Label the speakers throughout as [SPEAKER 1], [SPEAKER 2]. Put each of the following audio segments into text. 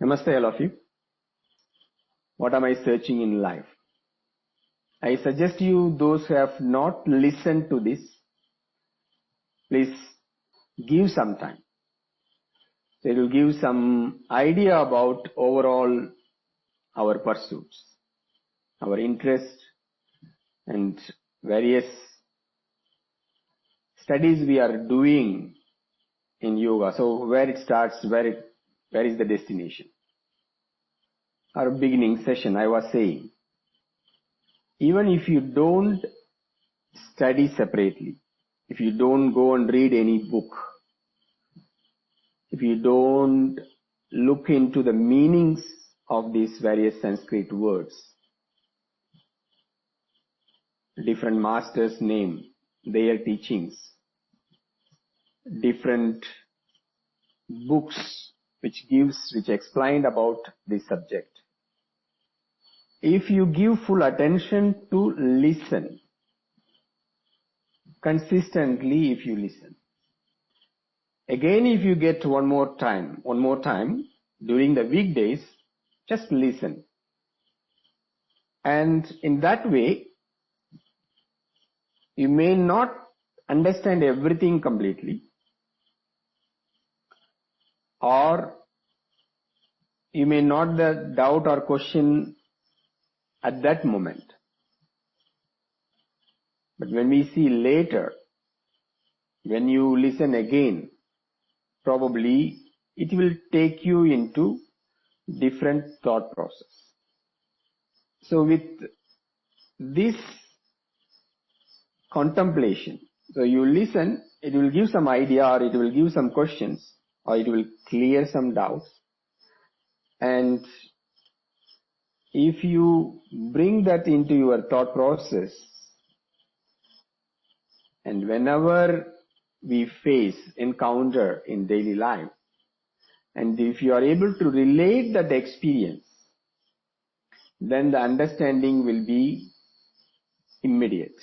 [SPEAKER 1] Namaste all of you. What am I searching in life? I suggest you, those who have not listened to this, please give some time. So it will give some idea about overall our pursuits, our interests and various studies we are doing in yoga. So where it starts, where is the destination? Our beginning session, I was saying, even if you don't study separately, if you don't go and read any book, if you don't look into the meanings of these various Sanskrit words, different masters' name, their teachings, different books which explained about this subject. If you give full attention to listen, consistently if you listen, again if you get one more time during the weekdays, just listen. And in that way, you may not understand everything completely, or you may not doubt or question at that moment. But when we see later, when you listen again, probably it will take you into different thought process. So with this contemplation, so you listen, it will give some idea, or it will give some questions, or it will clear some doubts. And if you bring that into your thought process, and whenever we encounter in daily life, and if you are able to relate that experience, then the understanding will be immediate.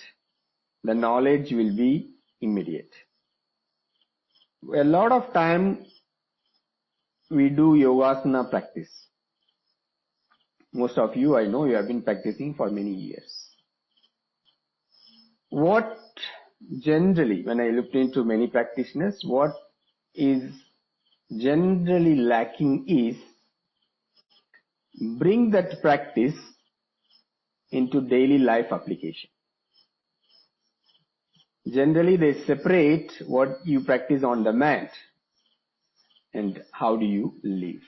[SPEAKER 1] The knowledge will be immediate. A lot of time we do yogasana practice. Most of you, I know, you have been practicing for many years. What generally, when I looked into many practitioners, what is generally lacking is bring that practice into daily life application. Generally, they separate what you practice on the mat and how do you live.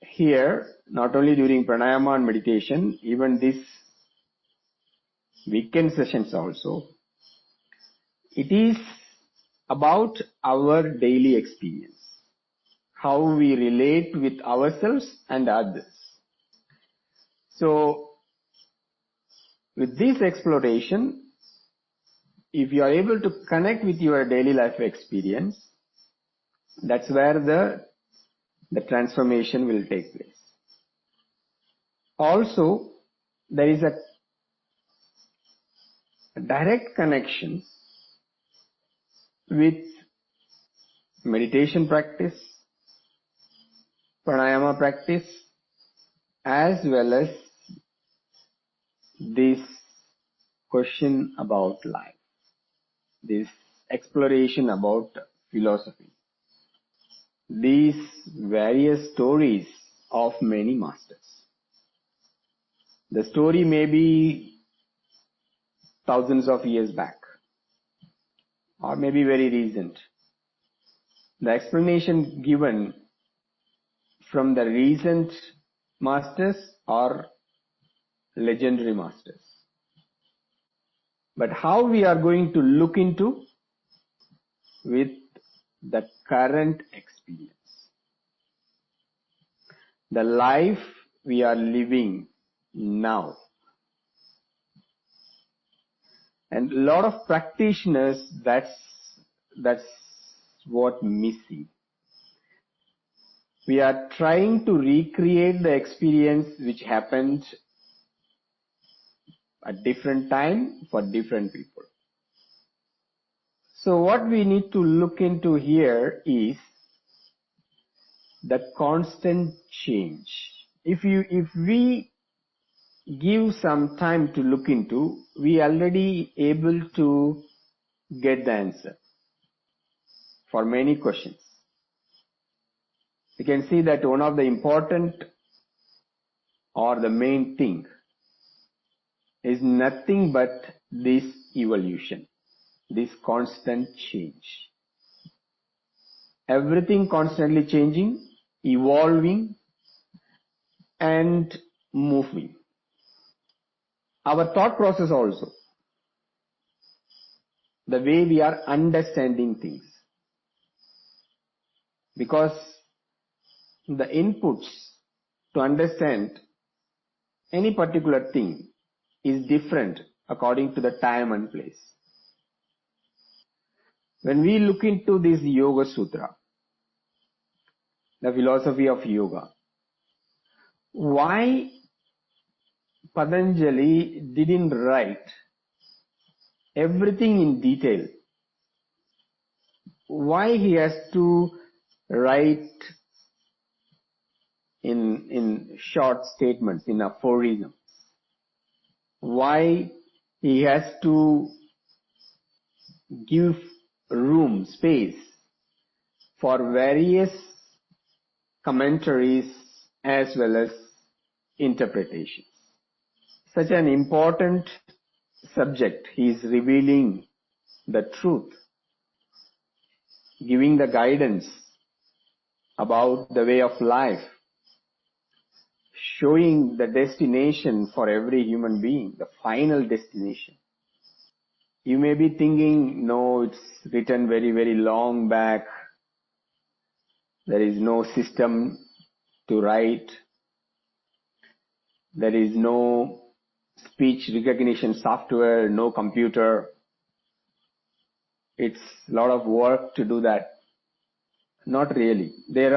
[SPEAKER 1] Here, not only during pranayama and meditation, even this weekend sessions also, it is about our daily experience, how we relate with ourselves and others. So, with this exploration, if you are able to connect with your daily life experience, that's where the transformation will take place. Also, there is a direct connection with meditation practice, pranayama practice, as well as this question about life, this exploration about philosophy, these various stories of many masters. The story may be thousands of years back, or maybe very recent. The explanation given from the recent masters or legendary masters. But how we are going to look into with the current experience, the life we are living now. And a lot of practitioners, that's what missing. We are trying to recreate the experience which happened at different time for different people. So what we need to look into here is the constant change. If we give some time to look into, we already able to get the answer for many questions. You can see that one of the important or the main thing is nothing but this evolution, this constant change. Everything constantly changing, evolving and moving. Our thought process also, the way we are understanding things. Because the inputs to understand any particular thing is different according to the time and place. When we look into this Yoga Sutra, the philosophy of yoga, why Patanjali didn't write everything in detail? Why he has to write in short statements, in aphorisms? Why he has to give room, space for various commentaries as well as interpretations? Such an important subject, he is revealing the truth, giving the guidance about the way of life, showing the destination for every human being, the final destination. You may be thinking, no, it's written very, very long back. There is no system to write. There is no speech recognition software, no computer. It's a lot of work to do that. Not really. There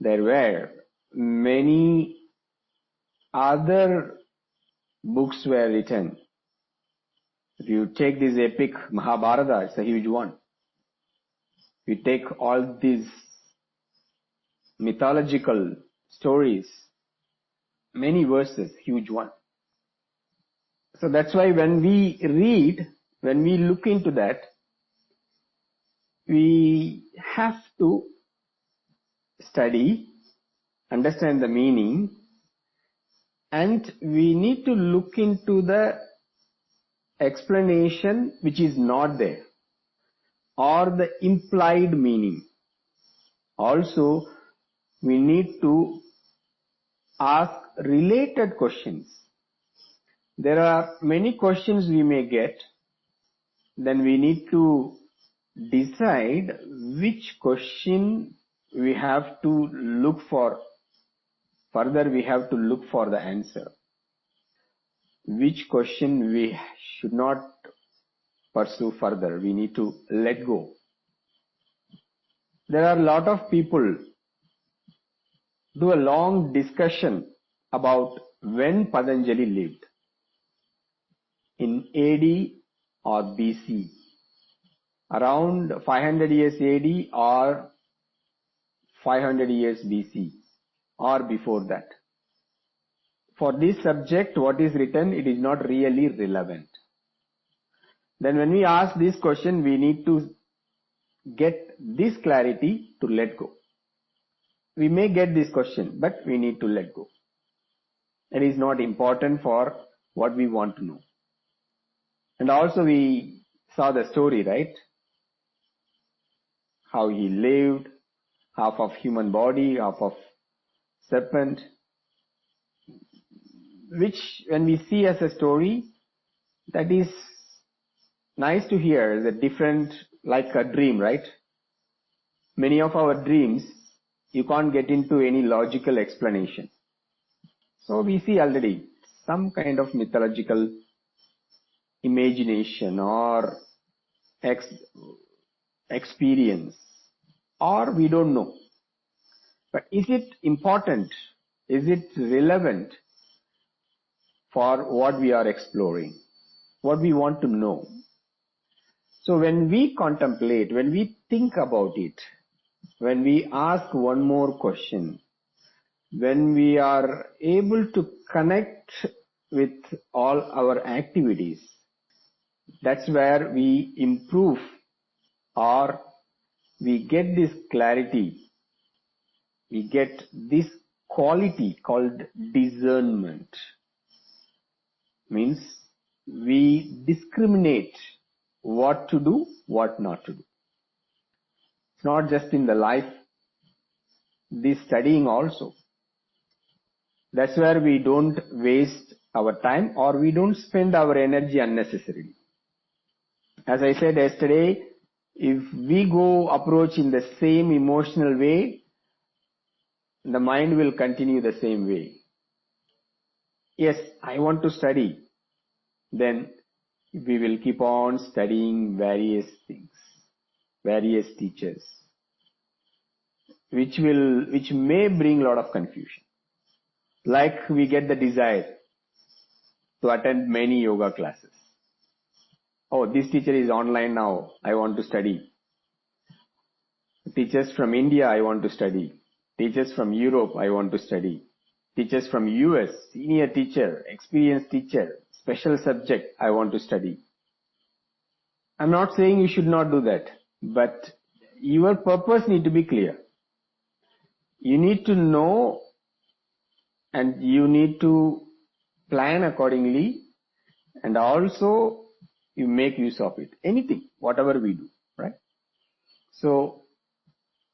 [SPEAKER 1] were many other books were written. If you take this epic Mahabharata, it's a huge one. You take all these mythological stories, many verses, huge one. So that's why when we read, when we look into that, we have to study, understand the meaning, and we need to look into the explanation which is not there, or the implied meaning. Also, we need to ask related questions. There are many questions we may get, then we need to decide which question we have to look for. Further, we have to look for the answer. Which question we should not pursue further. We need to let go. There are a lot of people do a long discussion about when Patanjali lived, in AD or BC, around 500 years AD or 500 years BC, or before that. For this subject, what is written, it is not really relevant. Then when we ask this question, we need to get this clarity to let go. We may get this question, but we need to let go. It is not important for what we want to know. And also we saw the story, right? How he lived, half of human body, half of serpent. Which when we see as a story, that is nice to hear, the different, like a dream, right? Many of our dreams, you can't get into any logical explanation. So we see already some kind of mythological imagination or experience, or we don't know. But is it important? Is it relevant for what we are exploring, what we want to know? So when we contemplate, when we think about it, when we ask one more question, when we are able to connect with all our activities, that's where we improve or we get this clarity, we get this quality called discernment. Means we discriminate what to do, what not to do. It's not just in the life, this studying also. That's where we don't waste our time or we don't spend our energy unnecessarily. As I said yesterday, if we go approach in the same emotional way, the mind will continue the same way. Yes, I want to study. Then we will keep on studying various things, various teachers, which may bring a lot of confusion. Like we get the desire to attend many yoga classes. Oh, this teacher is online now, I want to study. Teachers from India, I want to study. Teachers from Europe, I want to study. Teachers from US, senior teacher, experienced teacher, special subject, I want to study. I'm not saying you should not do that, but your purpose need to be clear. You need to know and you need to plan accordingly, and also you make use of it. Anything, whatever we do, right? So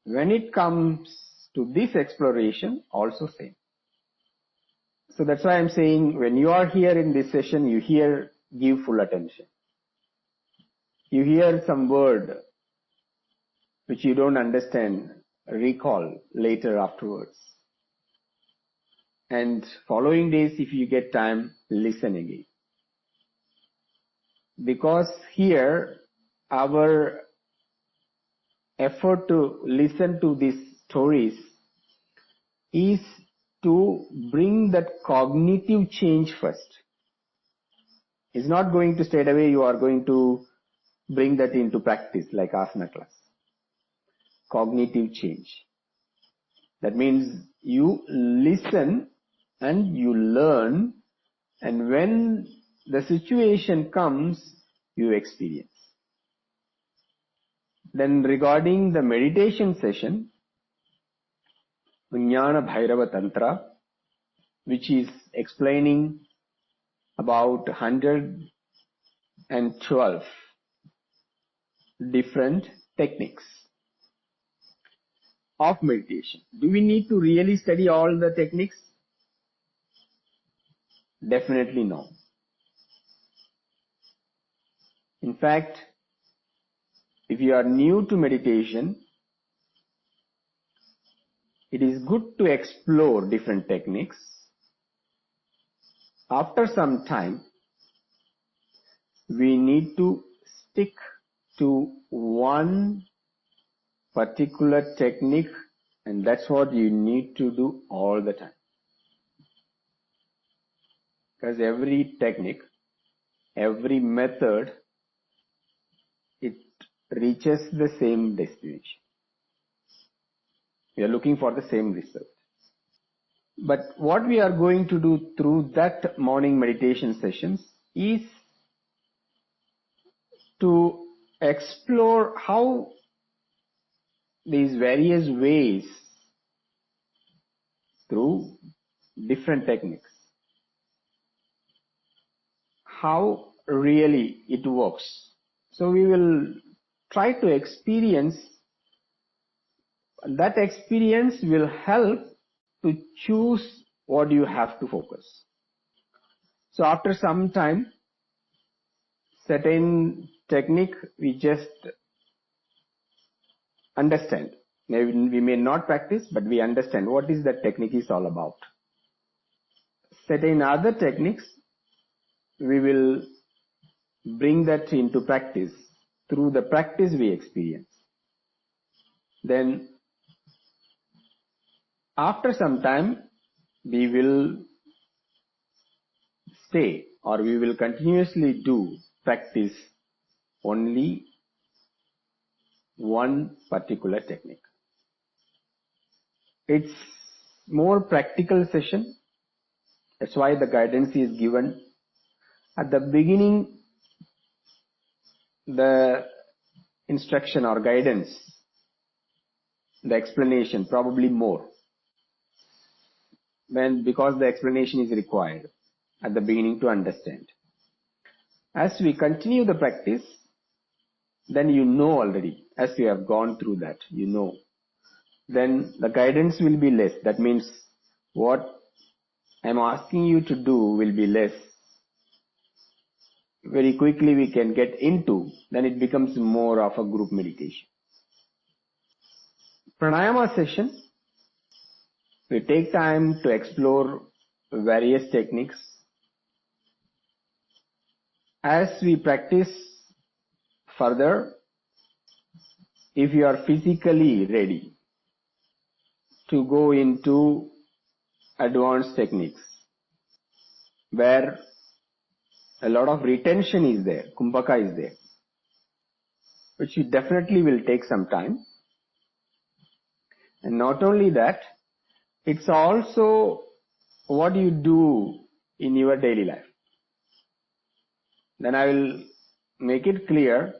[SPEAKER 1] when it comes to this exploration, also same. So that's why I'm saying when you are here in this session, you hear, give full attention. You hear some word which you don't understand, recall later afterwards. And following days, if you get time, listen again. Because here, our effort to listen to these stories is to bring that cognitive change first. It's not going to straight away you are going to bring that into practice like asana class. Cognitive change. That means you listen and you learn, and when the situation comes, you experience. Then regarding the meditation session, Jnana Bhairava Tantra, which is explaining about 112 different techniques of meditation. Do we need to really study all the techniques? Definitely no. In fact, if you are new to meditation, it is good to explore different techniques. After some time, we need to stick to one particular technique, and that's what you need to do all the time. Because every technique, every method, it reaches the same destination. We are looking for the same result. But what we are going to do through that morning meditation sessions is to explore how these various ways through different techniques, how really it works. So we will try to experience. That experience will help to choose what you have to focus. So after some time, certain technique we just understand. Maybe we may not practice, but we understand what is that technique is all about. Certain other techniques, we will bring that into practice. Through the practice we experience. Then after some time, we will stay or we will continuously practice only one particular technique. It's more practical session. That's why the guidance is given. At the beginning, the instruction or guidance, the explanation, probably more. Because the explanation is required at the beginning to understand. As we continue the practice, then you know already, as we have gone through that, you know. Then the guidance will be less. That means what I'm asking you to do will be less. Very quickly we can get into, then it becomes more of a group meditation. Pranayama session, we take time to explore various techniques. As we practice further, if you are physically ready to go into advanced techniques where a lot of retention is there, kumbhaka is there, which you definitely will take some time. And not only that, it's also what you do in your daily life. Then I will make it clear,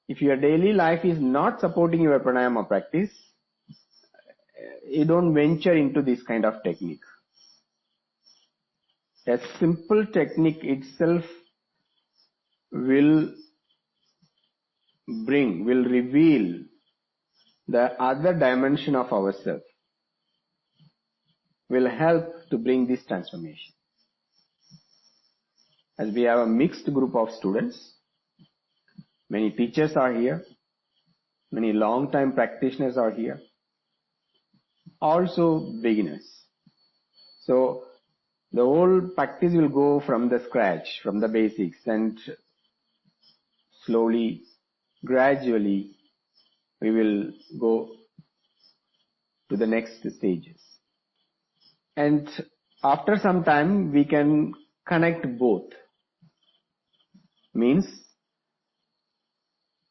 [SPEAKER 1] if your daily life is not supporting your pranayama practice, you don't venture into this kind of technique. A simple technique itself will reveal the other dimension of ourselves, will help to bring this transformation. As we have a mixed group of students, many teachers are here, many long-time practitioners are here, also beginners. So the whole practice will go from the scratch, from the basics, and slowly, gradually, we will go to the next stages. And after some time, we can connect both. Means,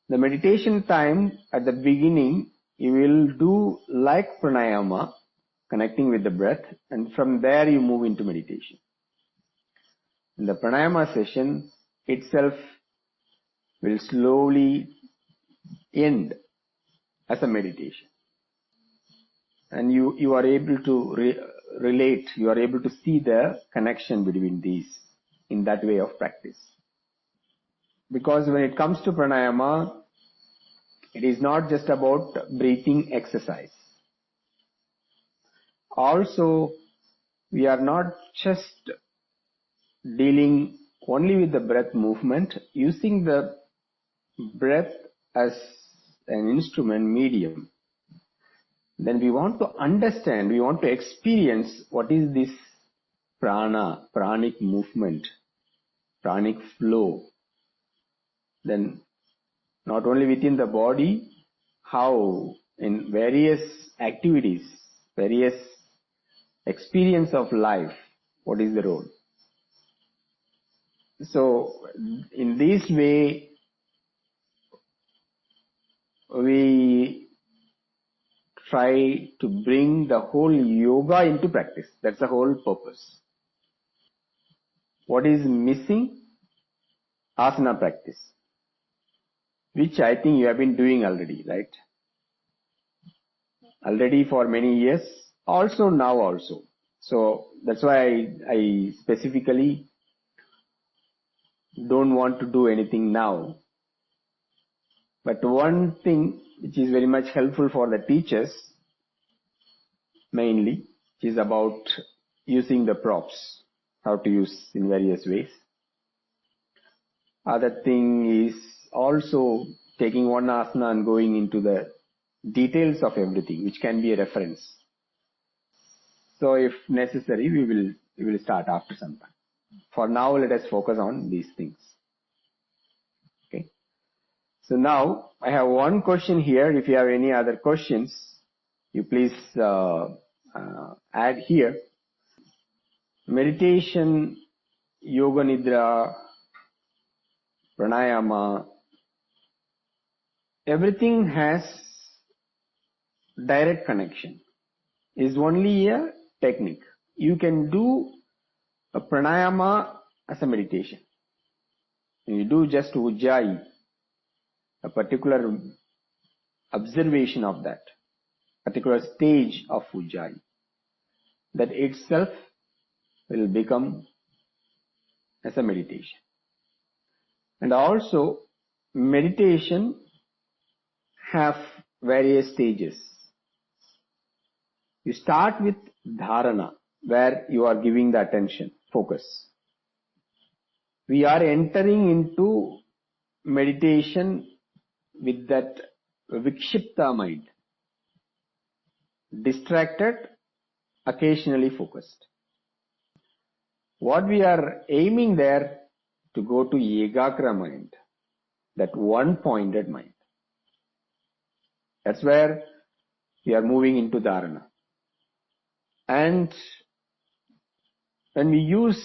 [SPEAKER 1] the meditation time at the beginning, you will do like pranayama, connecting with the breath, and from there you move into meditation. And the pranayama session itself will slowly end as a meditation. And you are able to relate, you are able to see the connection between these in that way of practice. Because when it comes to pranayama, it is not just about breathing exercise. Also, we are not just dealing only with the breath movement, using the breath as an instrument, medium. Then we want to understand, we want to experience what is this prana, pranic movement, pranic flow. Then not only within the body, how in various activities, various experience of life, what is the role? So in this way, we try to bring the whole yoga into practice. That's the whole purpose. What is missing? Asana practice, which I think you have been doing already, right? Already for many years, also now also. So that's why I specifically don't want to do anything now. But one thing which is very much helpful for the teachers, mainly, is about using the props, how to use in various ways. Other thing is also taking one asana and going into the details of everything, which can be a reference. So if necessary, we will start after some time. For now, let us focus on these things. Okay. So now I have one question here. If you have any other questions, you please add here. Meditation, yoga nidra, pranayama, everything has direct connection. is only a technique. You can do a pranayama as a meditation. You do just ujjayi, a particular observation of that particular stage of ujjayi. That itself will become as a meditation. And also, meditation have various stages. You start with dharana, where you are giving the attention, focus. We are entering into meditation with that vikshipta mind, distracted, occasionally focused. What we are aiming there, to go to ekakra mind, that one-pointed mind. That's where we are moving into dharana. And when we use,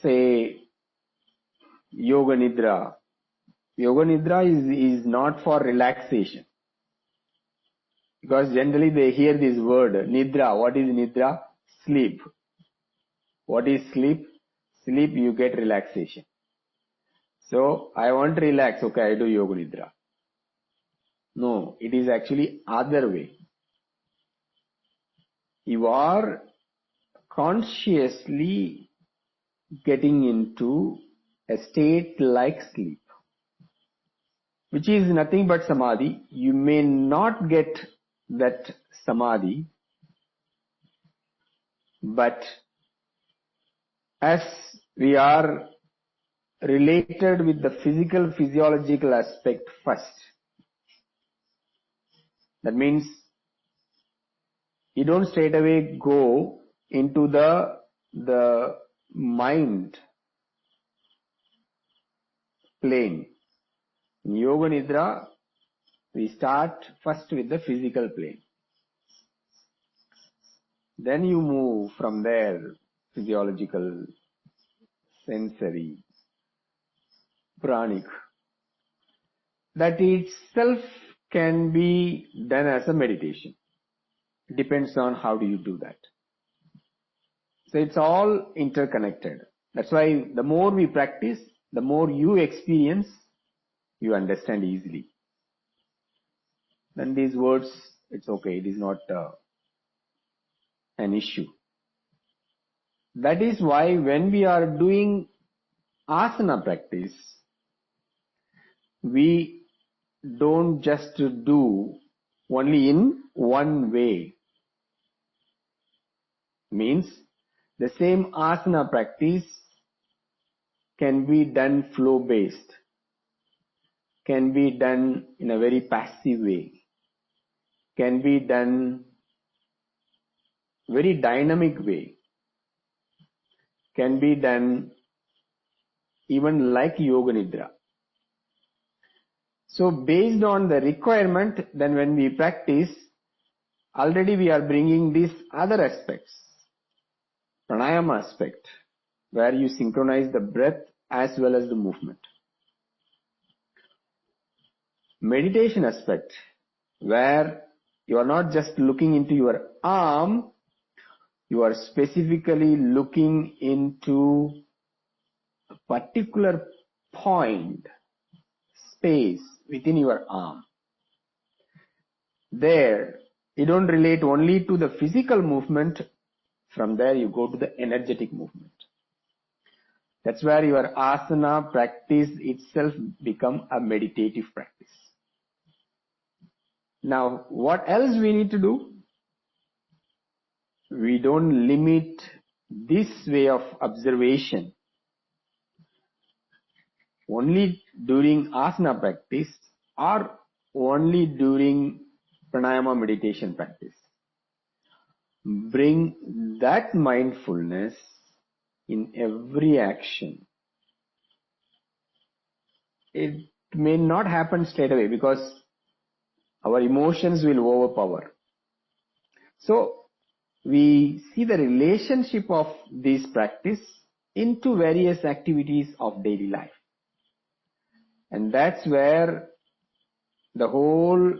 [SPEAKER 1] say, yoga nidra is not for relaxation. Because generally they hear this word, nidra. What is nidra? Sleep. What is sleep? Sleep, you get relaxation. So, I want to relax, okay, I do yoga nidra. No, it is actually other way. You are consciously getting into a state like sleep, which is nothing but samadhi. You may not get that samadhi, but as we are related with the physical, physiological aspect first, that means you don't straight away go into the mind plane. In yoga nidra, we start first with the physical plane. Then you move from there, physiological, sensory, pranic. That itself can be done as a meditation. Depends on how do you do that. So it's all interconnected. That's why the more we practice, the more you experience, you understand easily. Then these words, it's okay, it is not an issue. That is why when we are doing asana practice, we don't just do only in one way. Means the same asana practice can be done flow based, can be done in a very passive way, can be done very dynamic way, can be done even like yoga nidra. So based on the requirement, then when we practice, already we are bringing these other aspects, pranayama aspect, where you synchronize the breath as well as the movement. Meditation aspect, where you are not just looking into your arm, you are specifically looking into a particular point, space within your arm. There, you don't relate only to the physical movement. From there, you go to the energetic movement. That's where your asana practice itself become a meditative practice. Now, what else we need to do? We don't limit this way of observation only during asana practice or only during pranayama meditation practice. Bring that mindfulness in every action. It may not happen straight away because our emotions will overpower. So, we see the relationship of this practice into various activities of daily life. And that's where the whole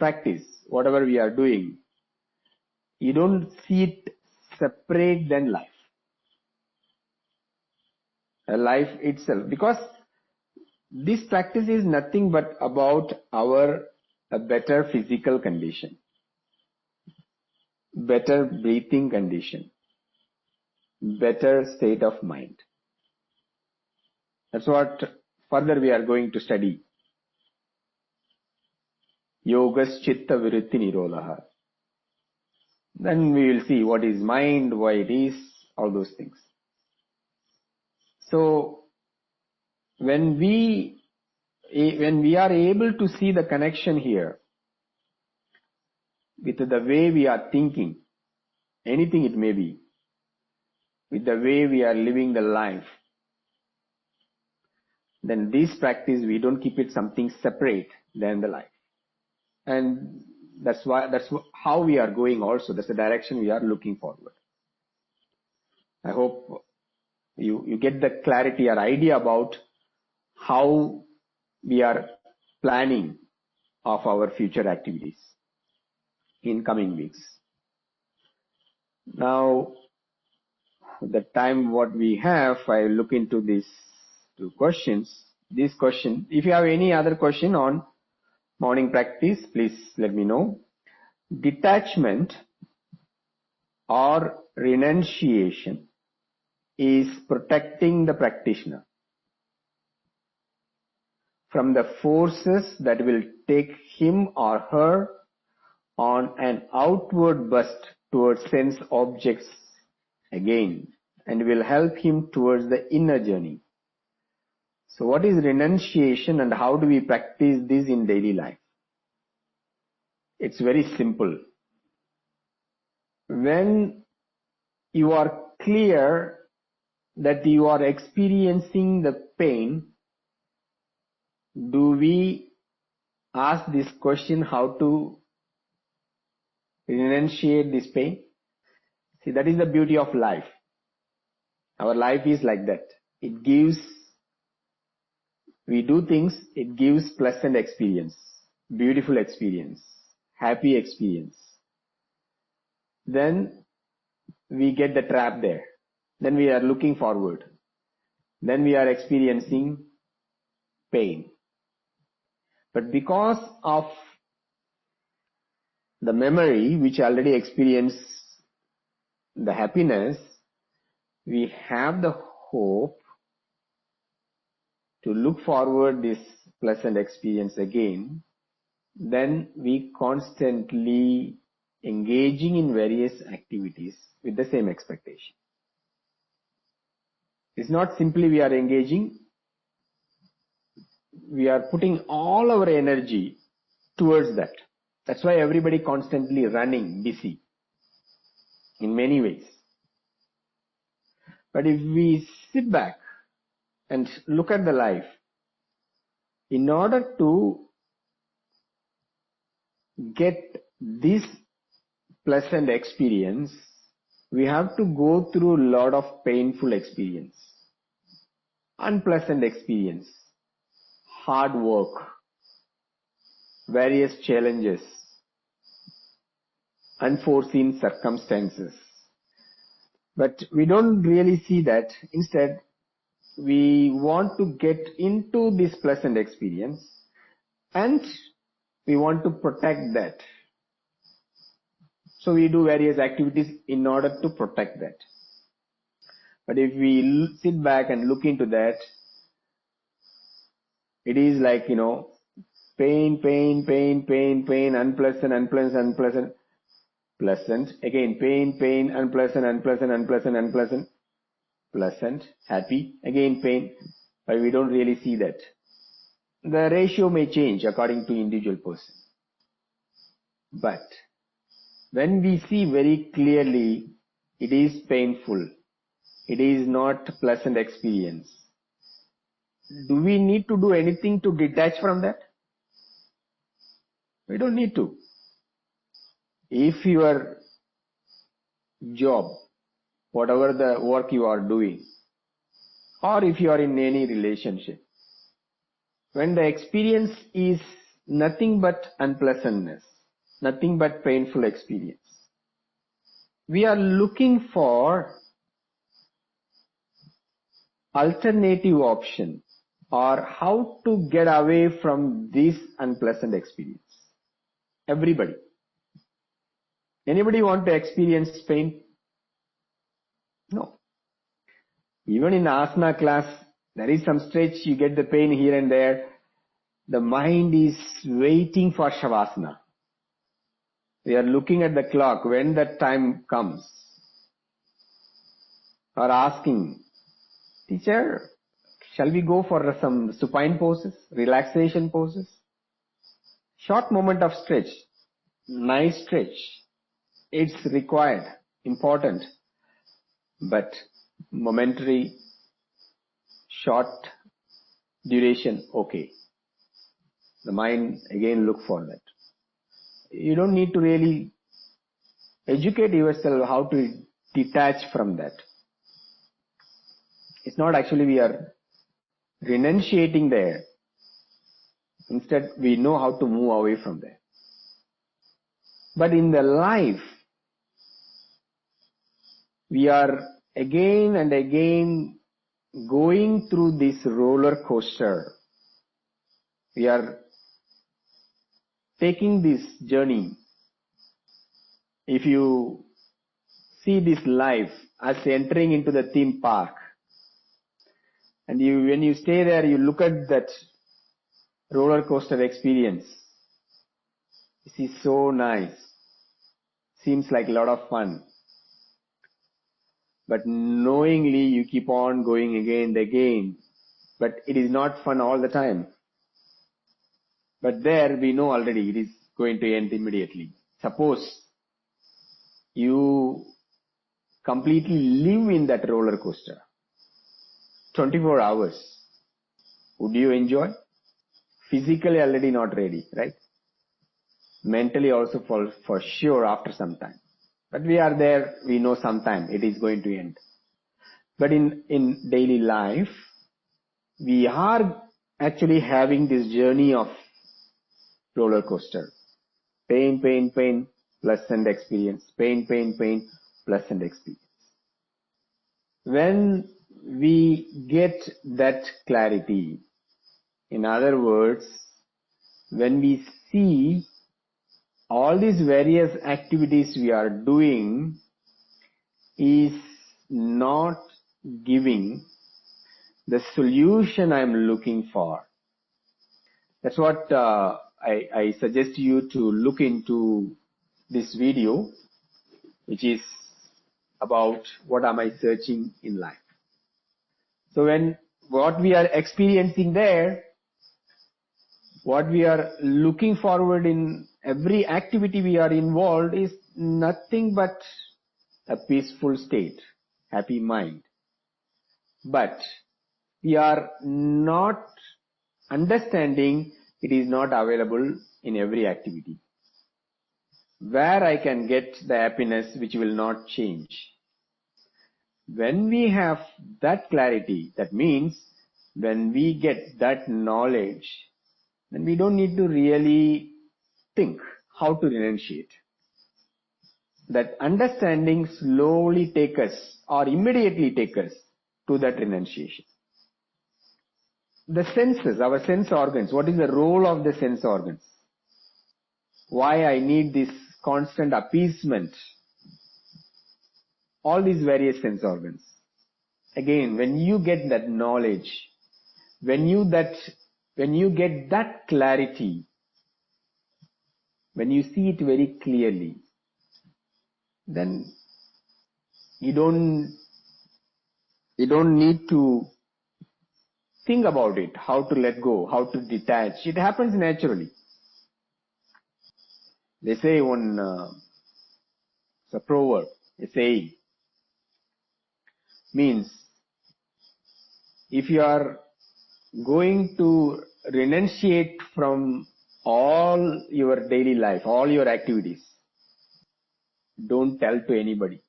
[SPEAKER 1] practice, whatever we are doing, you don't see it separate than life. Life itself. Because this practice is nothing but about a better physical condition, better breathing condition, better state of mind. That's what further we are going to study. Yogas chitta virutti nirodha. Then we will see what is mind, why it is, all those things. So when we are able to see the connection here with the way we are thinking, anything it may be, with the way we are living the life, then this practice, we don't keep it something separate than the life. And that's how we are going also. That's the direction we are looking forward. I hope you get the clarity or idea about how we are planning of our future activities in coming weeks. Now, the time what we have, I look into these two questions. This question, if you have any other question on morning practice, please let me know. Detachment or renunciation is protecting the practitioner from the forces that will take him or her on an outward burst towards sense objects again, and will help him towards the inner journey. So what is renunciation and how do we practice this in daily life? It's very simple. When you are clear that you are experiencing the pain, do we ask this question, how to renunciate this pain? See, that is the beauty of life. Our life is like that. We do things, it gives pleasant experience, beautiful experience, happy experience. Then we get the trap there. Then we are looking forward. Then we are experiencing pain. But because of the memory which already experienced the happiness, we have the hope to look forward this pleasant experience again. Then we constantly engaging in various activities with the same expectation. It's not simply we are engaging, we are putting all our energy towards that. That's why everybody constantly running, busy in many ways. But if we sit back and look at the life, in order to get this pleasant experience, we have to go through a lot of painful experience, unpleasant experience, hard work, various challenges, unforeseen circumstances. But we don't really see that. Instead, we want to get into this pleasant experience and we want to protect that. So we do various activities in order to protect that. But if we sit back and look into that, it is like, pain, unpleasant, pleasant, again pain, unpleasant, pleasant, happy, again pain. But we don't really see that. The ratio may change according to individual person. But when we see very clearly, it is painful, it is not pleasant experience, do we need to do anything to detach from that? We don't need to. If your job, whatever the work you are doing, or if you are in any relationship, when the experience is nothing but unpleasantness, nothing but painful experience. We are looking for alternative option or how to get away from this unpleasant experience. Everybody. Anybody want to experience pain? No. Even in asana class, there is some stretch, you get the pain here and there. The mind is waiting for shavasana. We are looking at the clock when that time comes. Or asking, teacher, shall we go for some supine poses, relaxation poses? Short moment of stretch, nice stretch. It's required, important, but momentary, short duration, okay. The mind again look for that. You don't need to really educate yourself how to detach from that. It's not actually we are renunciating there. Instead, we know how to move away from there. But in the life, we are again and again going through this roller coaster. We are taking this journey. If you see this life as entering into the theme park, and when you stay there, you look at that roller coaster experience. This is so nice. Seems like a lot of fun. But knowingly you keep on going again and again. But it is not fun all the time. But there we know already it is going to end immediately. Suppose you completely live in that roller coaster. 24 hours. Would you enjoy? Physically already not ready, right? Mentally also for sure after some time. But we are there, we know sometime it is going to end. But in daily life, we are actually having this journey of roller coaster. Pain, pain, pain, pleasant experience. Pain, pain, pain, pleasant experience. When we get that clarity, in other words, when we see all these various activities we are doing is not giving the solution I am looking for. That's what I suggest you to look into this video, which is about what am I searching in life. So when what we are experiencing there, what we are looking forward in every activity we are involved is nothing but a peaceful state, happy mind. But we are not understanding it is not available in every activity. Where I can get the happiness which will not change. When we have that clarity, that means when we get that knowledge, then we don't need to really think how to renunciate. That understanding slowly take us or immediately take us to that renunciation. The senses, our sense organs, what is the role of the sense organs? Why I need this constant appeasement? All these various sense organs. Again, when you get that knowledge, when you get that clarity, when you see it very clearly, then you don't need to think about it, how to let go, how to detach. It happens naturally. They say it's a proverb, a saying, means if you are going to renunciate from all your daily life, all your activities, don't tell to anybody.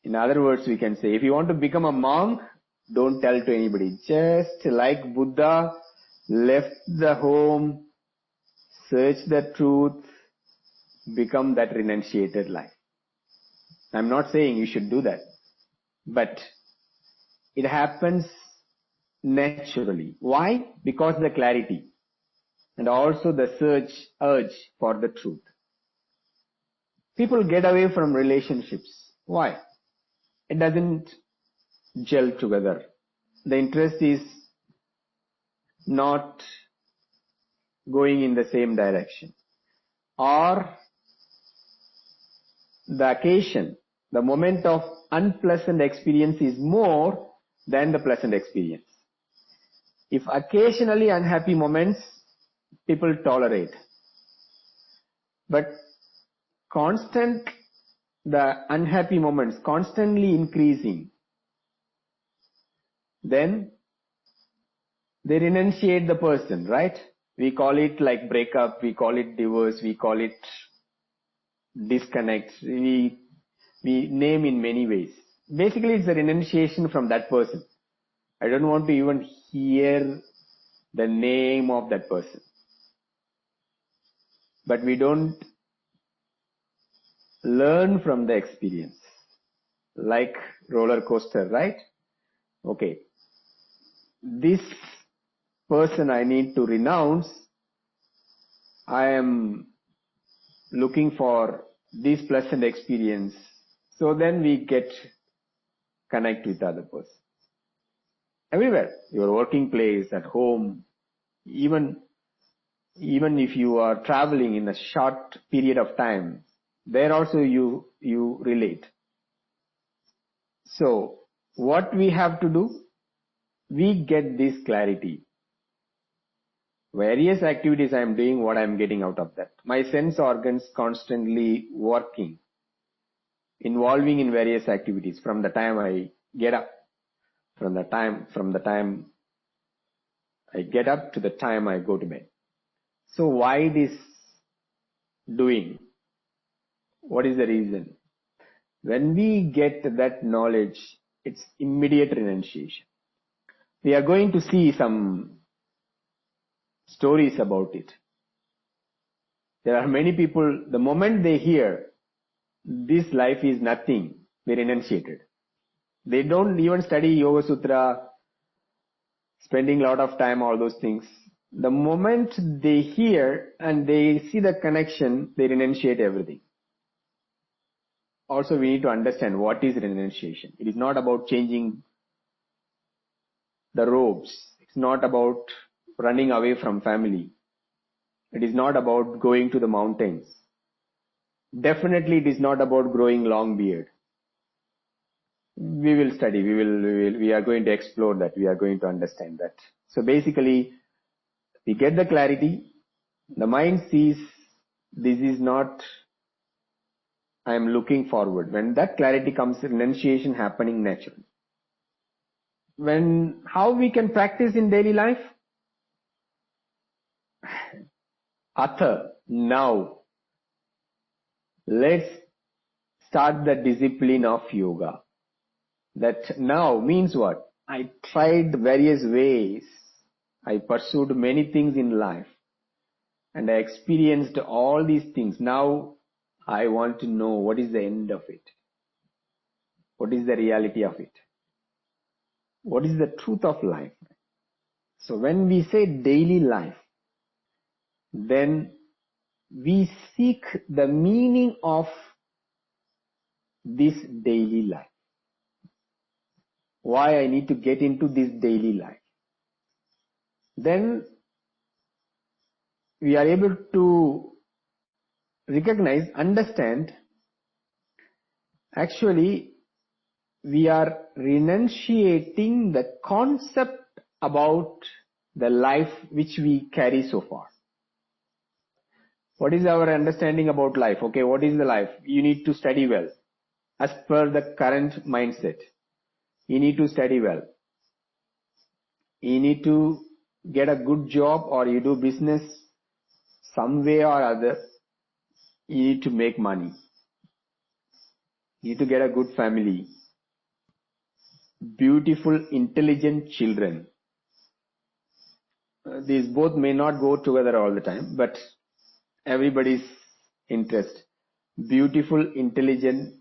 [SPEAKER 1] In other words, we can say, if you want to become a monk, don't tell to anybody. Just like Buddha left the home, search the truth, become that renunciated life. I'm not saying you should do that, but it happens naturally. Why? Because the clarity and also the urge for the truth. People get away from relationships. Why? It doesn't gel together. The interest is not going in the same direction. Or the occasion, the moment of unpleasant experience is more than the pleasant experience. If occasionally unhappy moments, people tolerate. But the unhappy moments constantly increasing, then they renunciate the person, right? We call it like breakup, we call it divorce, we call it disconnect, we name in many ways. Basically, it's a renunciation from that person. I don't want to even hear the name of that person. But we don't learn from the experience. Like roller coaster, right? Okay. This person I need to renounce. I am looking for this pleasant experience. So then we connect with the other person. Everywhere. Your working place, at home, even if you are traveling in a short period of time, there also you relate. So what we have to do? We get this clarity. Various activities I am doing, what I am getting out of that. My sense organs constantly working, involving in various activities from the time I get up, from the time I get up to the time I go to bed. So why this doing? What is the reason? When we get that knowledge, it's immediate renunciation. We are going to see some stories about it. There are many people, the moment they hear this life is nothing, they renunciated. They don't even study Yoga Sutra, spending a lot of time, all those things. The moment they hear and they see the connection, they renunciate everything. Also, we need to understand what is renunciation. It is not about changing the robes. It's not about running away from family. It is not about going to the mountains. Definitely it is not about growing long beard. We will study, we are going to explore that, we are going to understand that. So basically, we get the clarity, the mind sees this is not, I am looking forward. When that clarity comes, renunciation happening naturally. How we can practice in daily life? Now, let's start the discipline of yoga. That now means what? I tried various ways. I pursued many things in life. And I experienced all these things. Now I want to know what is the end of it. What is the reality of it? What is the truth of life? So when we say daily life, then we seek the meaning of this daily life. Why I need to get into this daily life. Then we are able to recognize, understand, actually we are renunciating the concept about the life which we carry so far. What is our understanding about life? Okay, what is the life? You need to study well. As per the current mindset, you need to study well. You need to get a good job or you do business some way or other. You need to make money. You need to get a good family. Beautiful, intelligent children. These both may not go together all the time, but everybody's interest. Beautiful, intelligent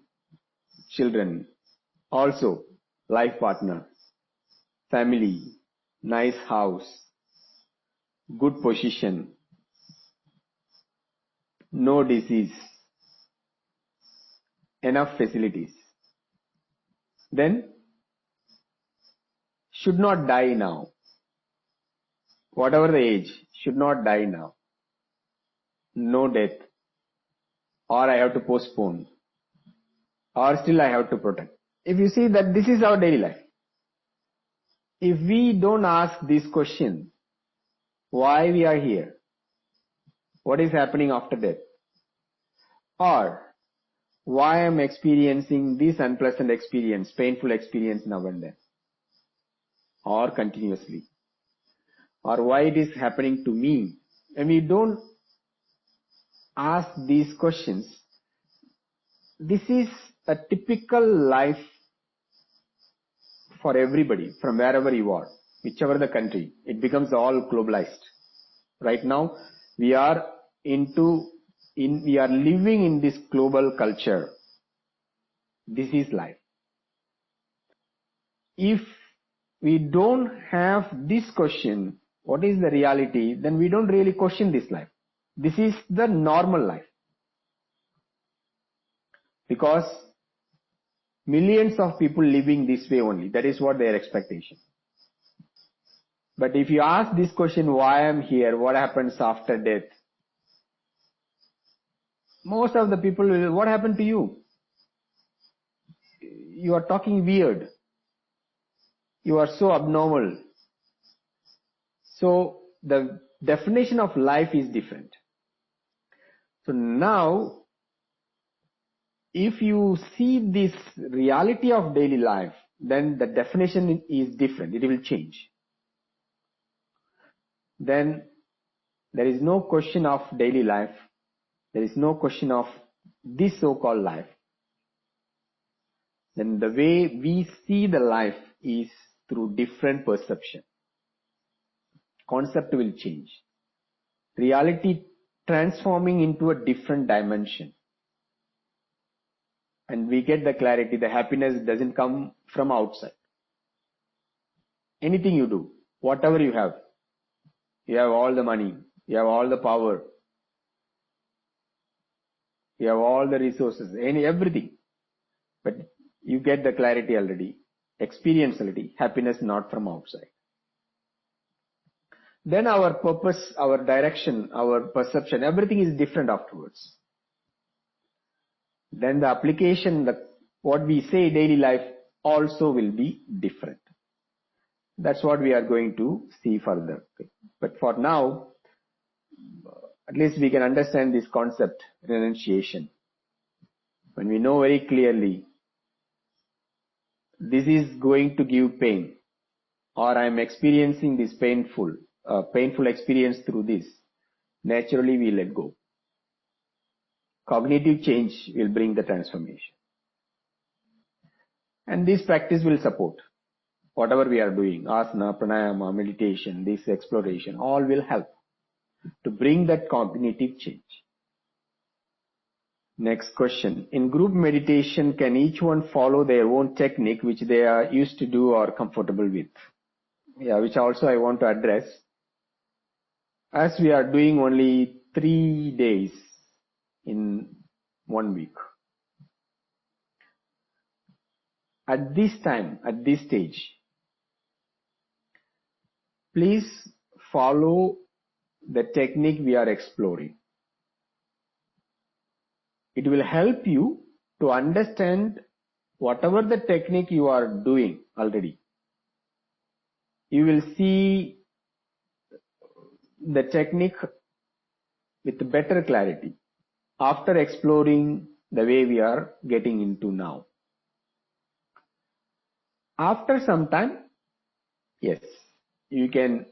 [SPEAKER 1] children. Also, life partner, family, nice house, good position, no disease, enough facilities. Then, should not die now. Whatever the age, should not die now. No death. Or I have to postpone. Or still I have to protect. If you see that this is our daily life. If we don't ask this question, why we are here? What is happening after death? Or why I am experiencing this unpleasant experience, painful experience now and then? Or continuously? Or why it is happening to me? And we don't ask these questions. This is a typical life for everybody, from wherever you are, whichever the country. It becomes all globalized. Right now, we are living in this global culture. This is life. If we don't have this question, what is the reality, then we don't really question this life. This is the normal life. Because millions of people living this way only. That is what their expectation. But if you ask this question, why I am here, what happens after death? Most of the people will, what happened to you? You are talking weird. You are so abnormal. So the definition of life is different. So now, if you see this reality of daily life, then the definition is different. It will change. Then there is no question of daily life. There is no question of this so-called life. Then the way we see the life is through different perception. Concept will change. Reality transforming into a different dimension. And we get the clarity, the happiness doesn't come from outside. Anything you do, whatever you have all the money, you have all the power, you have all the resources, everything. But you get the clarity already, experience already, happiness not from outside. Then our purpose, our direction, our perception, everything is different afterwards. Then the application, what we say daily life also will be different. That's what we are going to see further. But for now, at least we can understand this concept, renunciation. When we know very clearly, this is going to give pain, or I am experiencing this painful experience through this, naturally we let go. Cognitive change will bring the transformation. And this practice will support whatever we are doing, asana, pranayama, meditation, this exploration, all will help to bring that cognitive change. Next question. In group meditation, can each one follow their own technique which they are used to do or comfortable with? Yeah, which also I want to address. As we are doing only 3 days in 1 week. At this time, at this stage, please follow the technique we are exploring. It will help you to understand whatever the technique you are doing already. You will see the technique with better clarity after exploring the way we are getting into now. After some time, yes, you can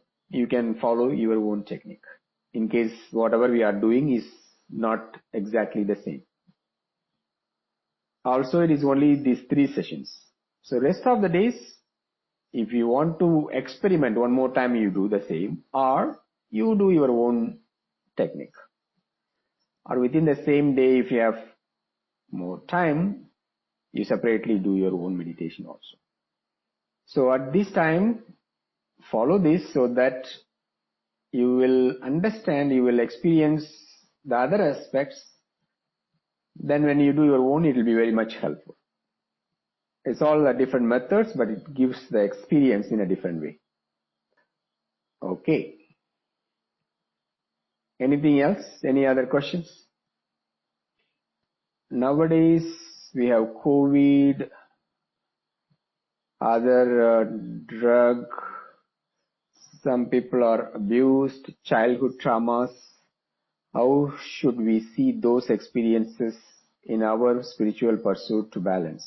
[SPEAKER 1] follow your own technique in case whatever we are doing is not exactly the same. Also, it is only these 3 sessions. So rest of the days, if you want to experiment one more time, you do the same, or you do your own technique. or within the same day, if you have more time, you separately do your own meditation also. So at this time, follow this so that you will understand, you will experience the other aspects. Then when you do your own, it will be very much helpful. It's all different methods, but it gives the experience in a different way. Okay. Anything else? Any other questions? Nowadays, we have COVID, other drug, some people are abused, childhood traumas. How should we see those experiences in our spiritual pursuit to balance?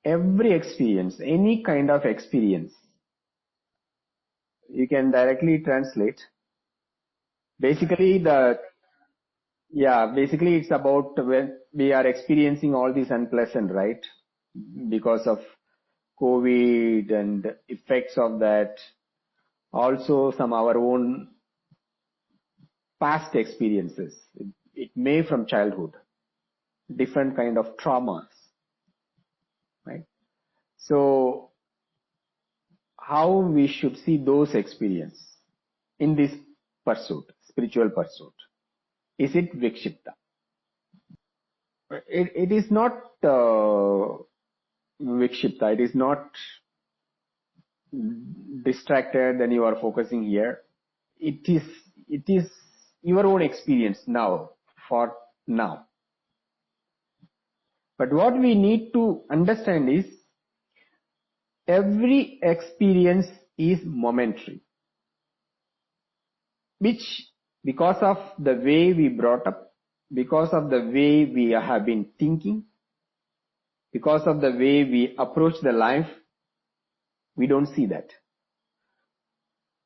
[SPEAKER 1] Every experience, any kind of experience, you can directly translate. Basically, basically it's about when we are experiencing all these unpleasant, right? Because of COVID and effects of that. Also some our own past experiences. It may from childhood. Different kind of traumas. Right? So how we should see those experiences in this pursuit, spiritual pursuit? Is it vikshipta? It is not vikshipta. It is not distracted and you are focusing here. It is your own experience now, for now. But what we need to understand is every experience is momentary, which because of the way we brought up, because of the way we have been thinking, because of the way we approach the life, we don't see that.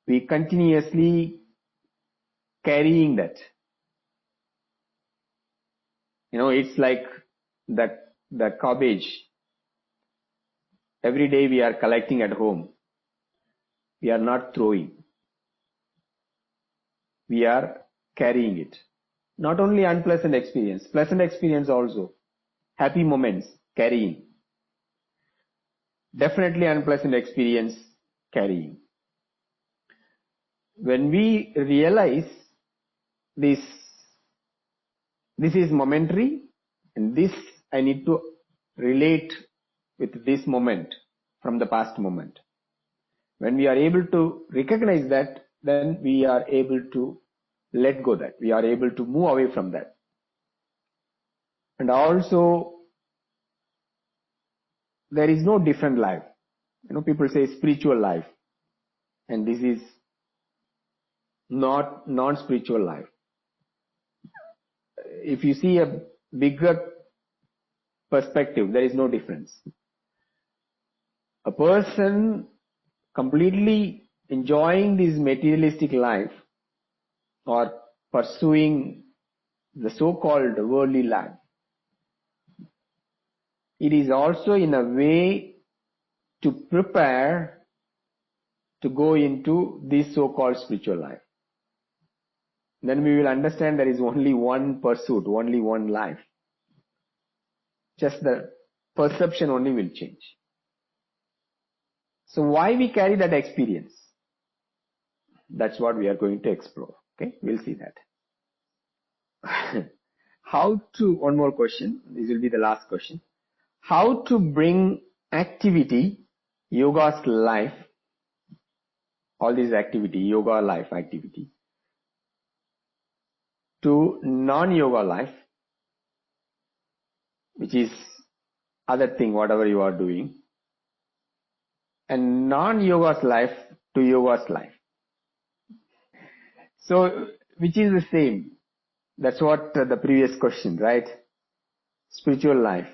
[SPEAKER 1] We continuously carrying that. It's like the garbage. Every day we are collecting at home. We are not throwing. We are carrying it. Not only unpleasant experience, pleasant experience also. Happy moments, carrying. Definitely unpleasant experience, carrying. When we realize this is momentary and this I need to relate with this moment from the past moment. When we are able to recognize that, then we are able to let go that. We are able to move away from that. And also, there is no different life. People say spiritual life. And this is not non-spiritual life. If you see a bigger perspective, there is no difference. A person completely enjoying this materialistic life or pursuing the so-called worldly life, it is also in a way to prepare to go into this so-called spiritual life. Then we will understand there is only one pursuit, only one life. Just the perception only will change. So why we carry that experience? That's what we are going to explore. Okay, we'll see that. One more question. This will be the last question. How to bring activity, yoga's life, all these activity, yoga life activity, to non-yoga life, which is other thing, whatever you are doing, and non-yoga's life to yoga's life. So, which is the same? That's what the previous question, right? Spiritual life.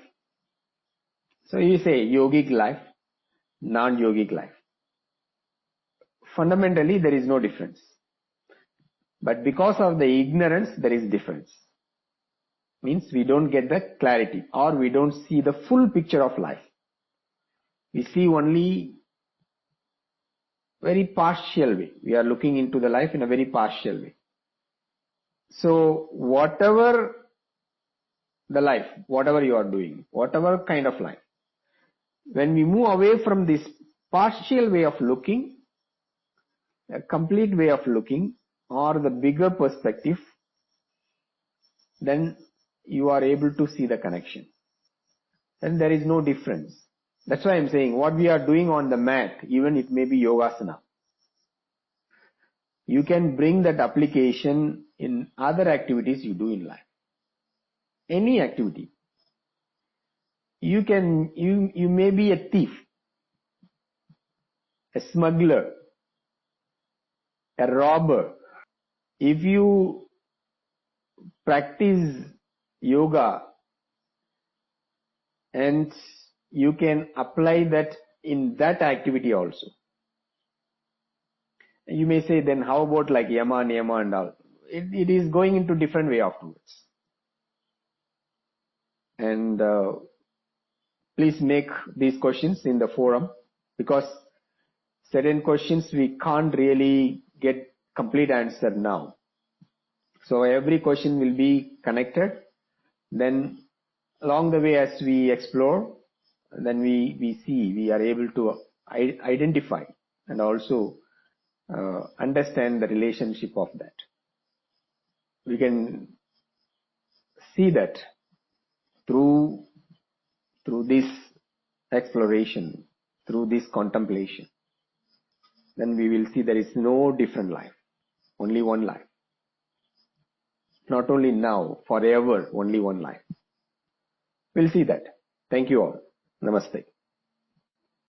[SPEAKER 1] So you say yogic life, non-yogic life. Fundamentally, there is no difference. But because of the ignorance, there is difference. Means we don't get the clarity or we don't see the full picture of life. We see only very partial way. We are looking into the life in a very partial way. So whatever the life, whatever you are doing, whatever kind of life, when we move away from this partial way of looking, a complete way of looking, or the bigger perspective, then you are able to see the connection. Then there is no difference. That's why I'm saying what we are doing on the mat, even it may be yogasana, you can bring that application in other activities you do in life. Any activity. You may be a thief, a smuggler, a robber. If you practice yoga and you can apply that in that activity also. You may say, then how about like yama, niyama and all? It is going into different way afterwards. And please make these questions in the forum, because certain questions we can't really get complete answer now. So every question will be connected. Then along the way as we explore, then we are able to identify and also understand the relationship of that. We can see that through this exploration, through this contemplation. Then we will see there is no different life, only one life. Not only now, forever, only one life. We'll see that. Thank you all. Namaste.